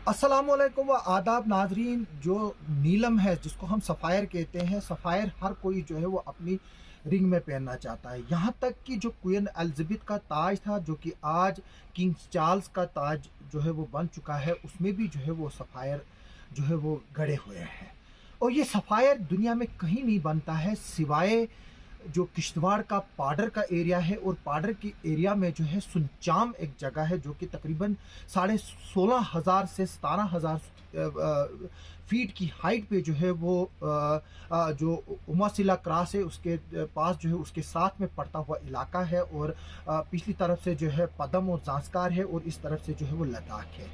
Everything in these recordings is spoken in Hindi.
अस्सलामुअलैकुम व आदाब नाजरीन। जो नीलम है जिसको हम सफ़ायर कहते हैं, सफ़ायर हर कोई जो है वो अपनी रिंग में पहनना चाहता है। यहाँ तक कि जो क्वीन एलिज़ाबेथ का ताज था, जो कि आज किंग चार्ल्स का ताज जो है वो बन चुका है, उसमें भी जो है वो सफ़ायर जो है वो गड़े हुए हैं। और ये सफ़ायर दुनिया में कहीं नहीं बनता है सिवाय जो किश्तवाड़ का पाडर का एरिया है। और पाडर के एरिया में जो है सुनचाम एक जगह है जो कि तकरीबन 16,500 से 17,000 फीट की हाइट पे जो है वो जो उमासिला क्रॉस है उसके पास जो है उसके साथ में पड़ता हुआ इलाका है। और पिछली तरफ से जो है पदम और जांस्कार है और इस तरफ से जो है वो लद्दाख है।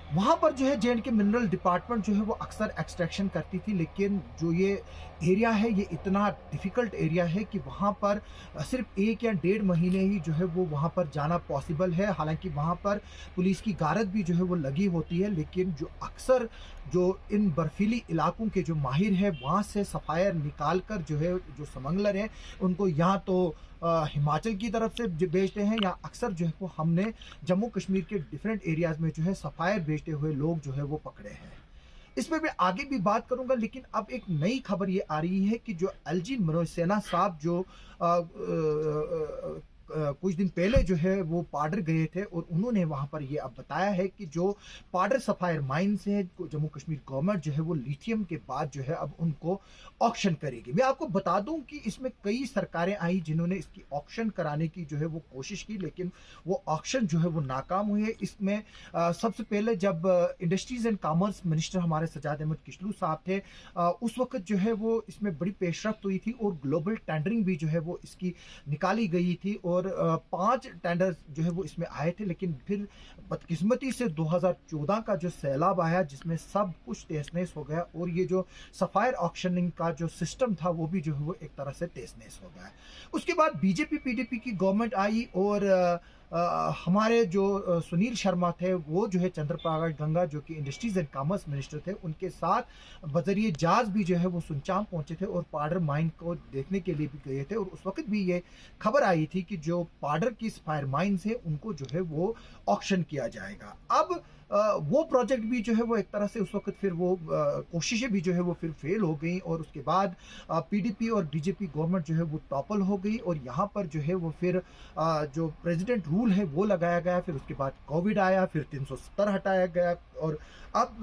वहाँ पर जो है जे.एंड.के मिनरल डिपार्टमेंट जो है वो अक्सर एक्सट्रैक्शन करती थी, लेकिन जो ये एरिया है ये इतना डिफ़िकल्ट एरिया है कि वहाँ पर सिर्फ 1 या डेढ़ महीने ही जो है वो वहाँ पर जाना पॉसिबल है। हालांकि वहाँ पर पुलिस की गारद भी जो है वो लगी होती है, लेकिन जो अक्सर जो इन बर्फीली इलाकों के जो माहिर हैं वहाँ से सफ़ायर निकाल कर जो है जो स्मगलर हैं उनको यहाँ तो हिमाचल की तरफ से भेजते हैं, या अक्सर जो है वो हमने जम्मू कश्मीर के डिफरेंट एरियाज़ में जो है सफ़ायर भेजते हुए लोग जो है वो पकड़े हैं। इस पे मैं आगे भी बात करूंगा, लेकिन अब एक नई खबर ये आ रही है कि जो एलजी मनोज सिन्हा साहब जो कुछ दिन पहले जो है वो पाडर गए थे और उन्होंने वहां पर ये अब बताया है कि जो पाडर सफायर माइंस है जम्मू कश्मीर गवर्नमेंट जो है वो लिथियम के बाद जो है अब उनको ऑक्शन करेगी। मैं आपको बता दूं कि इसमें कई सरकारें आई जिन्होंने इसकी ऑक्शन कराने की जो है वो कोशिश की, लेकिन वो ऑक्शन जो है वो नाकाम हुई है। इसमें सबसे पहले जब इंडस्ट्रीज एंड कॉमर्स मिनिस्टर हमारे सजाद अहमद किशलू साहब थे, उस वक्त जो है वो इसमें बड़ी पेशरफ्त हुई थी और ग्लोबल टेंडरिंग भी जो है वो इसकी निकाली गई थी। और 5 टेंडर जो है वो इसमें आए थे, लेकिन फिर बदकिस्मती से 2014 का जो सैलाब आया जिसमें सब कुछ तहस नहस हो गया और ये जो सफायर ऑक्शनिंग का जो सिस्टम था वो भी जो है वो एक तरह से तहस नहस हो गया। उसके बाद बीजेपी पीडीपी की गवर्नमेंट आई और हमारे जो सुनील शर्मा थे वो जो है चंद्रप्रकाश गंगा जो कि इंडस्ट्रीज एंड कॉमर्स मिनिस्टर थे उनके साथ बजरिए जहाज भी जो है वो सुनचाम पहुंचे थे और पाडर माइन को देखने के लिए भी गए थे। और उस वक्त भी ये खबर आई थी कि जो पाडर की फायर माइंस है उनको जो है वो ऑक्शन किया जाएगा। अब वो प्रोजेक्ट भी जो है वो एक तरह से उस वक्त फिर वो कोशिशें भी जो है वो फिर फेल हो गई और उसके बाद पीडीपी और बीजेपी गवर्नमेंट जो है वो टॉपल हो गई और यहाँ पर जो है वो फिर जो प्रेसिडेंट रूल है वो लगाया गया। फिर उसके बाद कोविड आया, फिर 370 हटाया गया और अब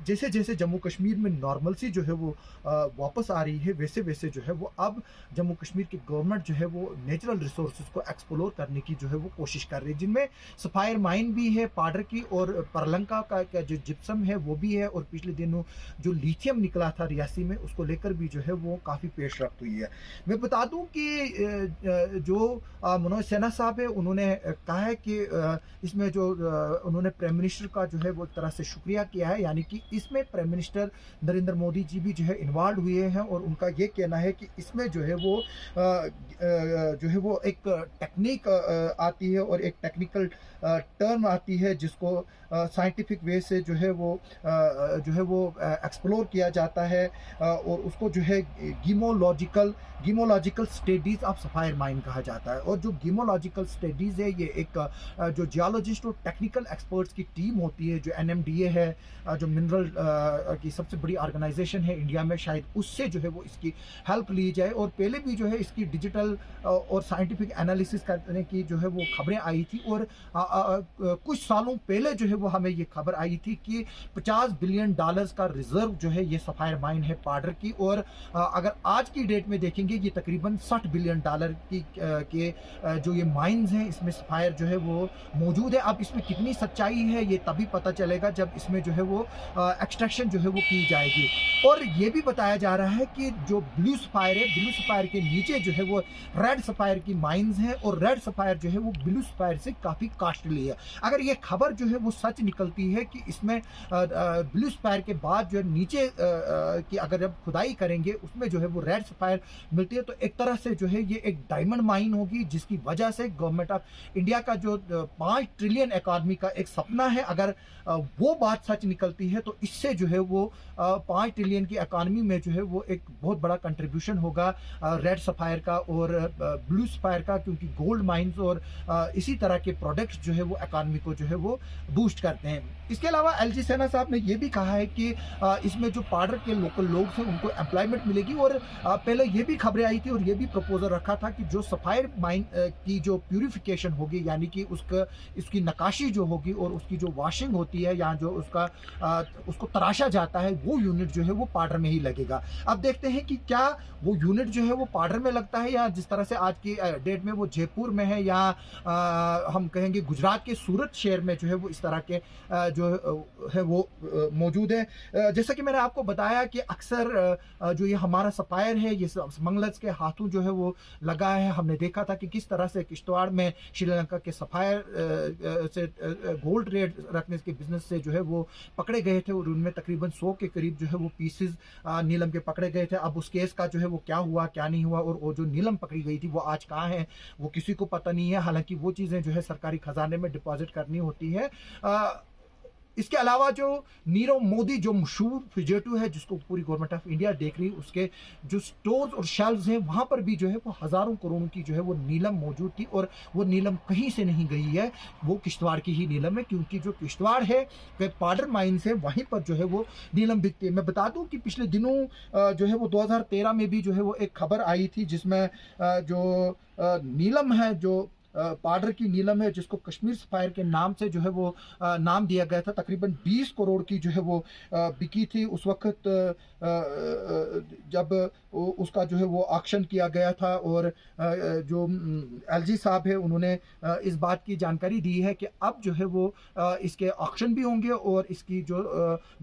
जैसे जैसे जम्मू कश्मीर में नॉर्मलसी जो है वो वापस आ रही है वैसे वैसे जो है वो अब जम्मू कश्मीर की गवर्नमेंट जो है वो नेचुरल रिसोर्सेज को एक्सप्लोर करने की जो है वो कोशिश कर रही है, जिनमें सफायर माइन भी है पाडर की और परलंका का जो जिप्सम है वो भी है। और पिछले दिनों जो लिथियम निकला था रियासी में उसको लेकर भी जो है वो काफ़ी पेशरफ्त हुई है। मैं बता दूं कि जो मनोज सिन्हा साहब है उन्होंने कहा है कि इसमें जो उन्होंने प्राइम मिनिस्टर का जो है वो एक तरह से शुक्रिया किया है, यानी कि इसमें प्राइम मिनिस्टर नरेंद्र मोदी जी भी जो है इन्वॉल्व हुए हैं और उनका ये कहना है कि इसमें जो है वो जो है वो एक टेक्निक आती है और एक टेक्निकल टर्म आती है जिसको साइंटिफिक वे से जो है वो एक्सप्लोर किया जाता है और उसको जो है गिमोलॉजिकल स्टडीज़ ऑफ सफायर माइन कहा जाता है। और जो गिमोलॉजिकल स्टडीज़ है ये एक जो जियोलॉजिस्ट और टेक्निकल एक्सपर्ट्स की टीम होती है, जो एनएमडीए है, जो मिनरल की सबसे बड़ी ऑर्गेनाइजेशन है इंडिया में, शायद उससे जो है वो इसकी हेल्प ली जाए। और पहले भी जो है इसकी डिजिटल और साइंटिफिक एनालिसिस करने की जो है वो खबरें आई थी और कुछ सालों पहले जो है वो हमें ये खबर आई थी कि $50 बिलियन का रिजर्व जो है ये सफायर माइन है पाडर की। और अगर आज की डेट में देखेंगे ये तकरीबन $60 बिलियन की के जो ये माइंस हैं इसमें सफायर जो है वो मौजूद है। अब इसमें कितनी सच्चाई है ये तभी पता चलेगा जब इसमें जो है वो एक्सट्रैक्शन जो है वो की जाएगी। और ये भी बताया जा रहा है कि जो ब्लू सफायर है, ब्लू सफायर के नीचे जो है वो रेड सफायर की माइंस हैं और रेड सफायर जो है वो ब्लू सफायर से काफ़ी कॉस्टली है। अगर ये खबर जो है वो सच निकलती है कि इसमें ब्लू सफायर के बाद जो है नीचे की अगर जब खुदाई करेंगे उसमें जो है वो रेड सफायर मिलती है तो एक तरह से जो है ये एक डायमंड माइन होगी जिसकी वजह से गवर्नमेंट ऑफ इंडिया का जो 5 ट्रिलियन इकॉनमी का एक सपना है, अगर वो बात सच निकलती है तो इससे जो है वो 5 ट्रिलियन की इकॉनमी में जो है वो एक बहुत बड़ा कंट्रीब्यूशन होगा रेड सफायर का और ब्लू सफायर का, क्योंकि गोल्ड माइंस और इसी तरह के प्रोडक्ट्स जो है वो इकॉनमी को जो है वो बूस्ट करते हैं। इसके अलावा एलजी सेना साहब ने ये भी कहा है कि इसमें जो पाडर के लोकल लोग थे उनको एम्प्लॉयमेंट मिलेगी, और पहले ये भी खबरें आई थी और ये भी प्रपोजल रखा था कि जो सफायर माइन की जो प्यूरिफिकेशन होगी, यानी कि इसकी नकाशी जो होगी और उसकी जो वॉशिंग होती है, या जो उसको तराशा जाता है, वो यूनिट जो है वो पाडर में ही लगेगा। अब देखते हैं कि क्या वो यूनिट जो है वो पाडर में लगता है, या जिस तरह से आज की डेट में वो जयपुर में है, या हम कहेंगे गुजरात के सूरत शहर में जो है वो इस तरह के जो है वो मौजूद है। जैसा कि मैंने आपको बताया कि अक्सर जो ये हमारा सफायर है ये स्मगलर्स के हाथों जो है वो लगा है। हमने देखा था कि किस तरह से किश्तवाड़ में श्रीलंका के सफायर से गोल्ड रेट रखने के बिजनेस से जो है वो पकड़े गए थे, और उनमें तकरीबन 100 के करीब जो है वो पीसेस नीलम के पकड़े गए थे। अब उस केस का जो है वो क्या हुआ क्या नहीं हुआ, और वो जो नीलम पकड़ी गई थी वो आज कहाँ है वो किसी को पता नहीं है। हालांकि वो चीज़ें जो है सरकारी खजाने में डिपॉजिट करनी होती है। इसके अलावा जो नीरव मोदी जो मशहूर फिजेटू है जिसको पूरी गवर्नमेंट ऑफ इंडिया देख रही है, उसके जो स्टोर्स और शेल्व्स हैं वहाँ पर भी जो है वो हज़ारों करोड़ों की जो है वो नीलम मौजूद थी, और वो नीलम कहीं से नहीं गई है, वो किश्तवाड़ की ही नीलम है, क्योंकि जो किश्तवाड़ है पाडर माइंस है वहीं पर जो है वो नीलम बिकती है। मैं बता दूं कि पिछले दिनों जो है वो 2013 में भी जो है वो एक खबर आई थी जिसमें जो नीलम है, जो पाडर की नीलम है जिसको कश्मीर सफायर के नाम से जो है वो नाम दिया गया था, तकरीबन 20 करोड़ की जो है वो बिकी थी उस वक्त जब उसका जो है वो ऑक्शन किया गया था। और जो एलजी साहब है उन्होंने इस बात की जानकारी दी है कि अब जो है वो इसके ऑक्शन भी होंगे और इसकी जो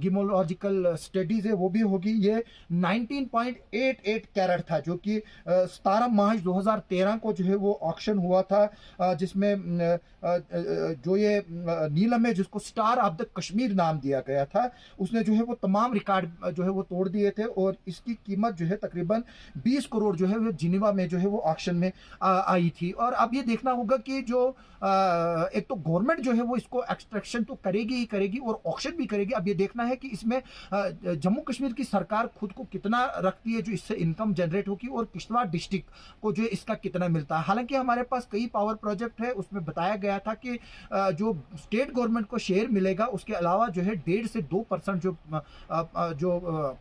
गिमोलॉजिकल स्टडीज़ है वो भी होगी। ये 19.88 कैरेट था जो कि 17 मार्च 2013 को जो है वो ऑक्शन हुआ था, जिसमें जो ये नीलम है जिसको स्टार ऑफ द कश्मीर नाम दिया गया था, उसने जो है वो तमाम रिकॉर्ड जो है वो तोड़ दिए थे, और इसकी कीमत जो है तकरीबन 20 करोड़ जो है वो जिनेवा में जो है वो ऑक्शन में आई थी। और अब ये देखना होगा कि जो एक तो गवर्नमेंट जो है वो इसको एक्सट्रैक्शन तो करेगी ही करेगी और ऑक्शन भी करेगी। अब ये देखना है कि इसमें जम्मू कश्मीर की सरकार खुद को कितना रखती है जो इससे इनकम जनरेट होगी, और किश्तवाड़ डिस्ट्रिक्ट को जो इसका कितना मिलता है। हालांकि हमारे पास कई पावर प्रोजेक्ट है, उसमें बताया गया था कि जो स्टेट गवर्नमेंट को शेयर मिलेगा उसके अलावा जो है 1.5 से 2% जो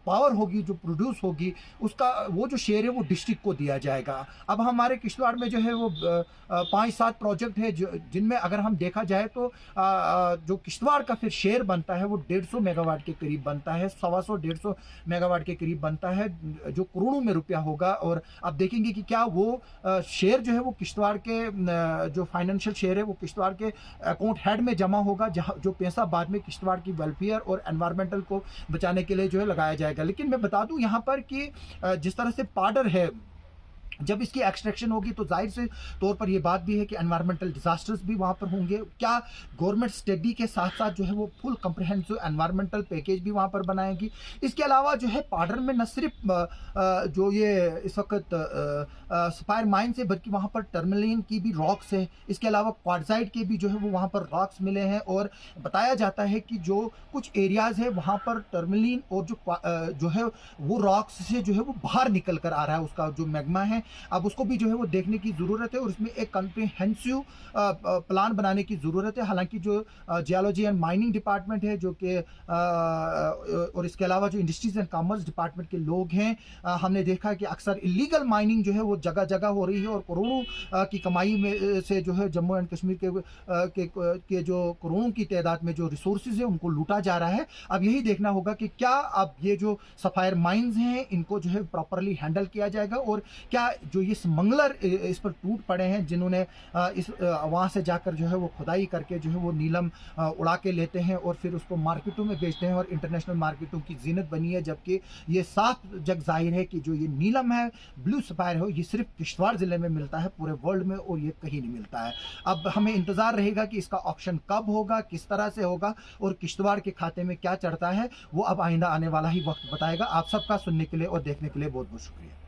पावर होगी जो प्रोड्यूस होगी उसका वो जो शेयर है वो डिस्ट्रिक्ट को दिया जाएगा। अब हमारे किश्तवाड़ में जो है वो 5-7 प्रोजेक्ट है जिनमें अगर हम देखा जाए तो जो किश्तवाड़ का फिर शेयर बनता है वो 150 मेगावाट के करीब बनता है, 125-150 मेगावाट के करीब बनता है, जो करोड़ों में रुपया होगा। और अब देखेंगे कि क्या वो शेयर जो है वो किश्तवाड़ के जो फाइनेंशियल शेयर है वो किश्तवाड़ के अकाउंट हेड में जमा होगा, जहाँ जो पैसा बाद में किश्तवाड़ की वेलफेयर और एनवायरमेंटल को बचाने के लिए जो है लगाया जाएगा। लेकिन मैं बता दूं यहाँ पर कि जिस तरह से पाडर है जब इसकी एक्सट्रैक्शन होगी तो जाहिर से तौर पर यह बात भी है कि एनवायरमेंटल डिजास्टर्स भी वहाँ पर होंगे। क्या गवर्नमेंट स्टडी के साथ साथ जो है वो फुल कम्प्रिहेंसिव एनवायरमेंटल पैकेज भी वहाँ पर बनाएगी। इसके अलावा जो है पाडर में न सिर्फ जो ये इस वक्त सफायर माइंस है बल्कि वहाँ पर टर्मलिन की भी रॉक्स है, इसके अलावा क्वार्टजाइट के भी जो है वो वहाँ पर रॉक्स मिले हैं। और बताया जाता है कि जो कुछ एरियाज़ है वहाँ पर टर्मलिन और जो है वो रॉक्स से जो है वो बाहर निकल कर आ रहा है, उसका जो मैग्मा है अब उसको भी जो है वो देखने की ज़रूरत है और इसमें एक कम्प्रिहेंसिव प्लान बनाने की ज़रूरत है। हालांकि जो जियोलॉजी एंड माइनिंग डिपार्टमेंट है जो कि और इसके अलावा जो इंडस्ट्रीज एंड कॉमर्स डिपार्टमेंट के लोग हैं, हमने देखा कि अक्सर इलीगल माइनिंग जो है वो जगह जगह हो रही है और करोड़ों की कमाई में से जो है जम्मू एंड कश्मीर के जो करोड़ों की तादाद में जो रिसोर्सेज है उनको लूटा जा रहा है। अब यही देखना होगा कि क्या अब ये जो सफायर माइंस हैं इनको जो है प्रॉपरली हैंडल किया जाएगा, और क्या जो ये स्मगलर इस पर टूट पड़े हैं जिन्होंने इस वहाँ से जाकर जो है वो खुदाई करके जो है वो नीलम उड़ा के लेते हैं और फिर उसको मार्केटों में बेचते हैं और इंटरनेशनल मार्केटों की जीनत बनी है। जबकि ये साफ जग जाहिर है कि जो ये नीलम है, ब्लू सफायर हो, ये सिर्फ किश्तवाड़ ज़िले में मिलता है पूरे वर्ल्ड में और ये कहीं नहीं मिलता है। अब हमें इंतज़ार रहेगा कि इसका ऑक्शन कब होगा, किस तरह से होगा और किश्तवाड़ के खाते में क्या चढ़ता है, वो अब आइंदा आने वाला ही वक्त बताएगा। आप सबका सुनने के लिए और देखने के लिए बहुत बहुत शुक्रिया।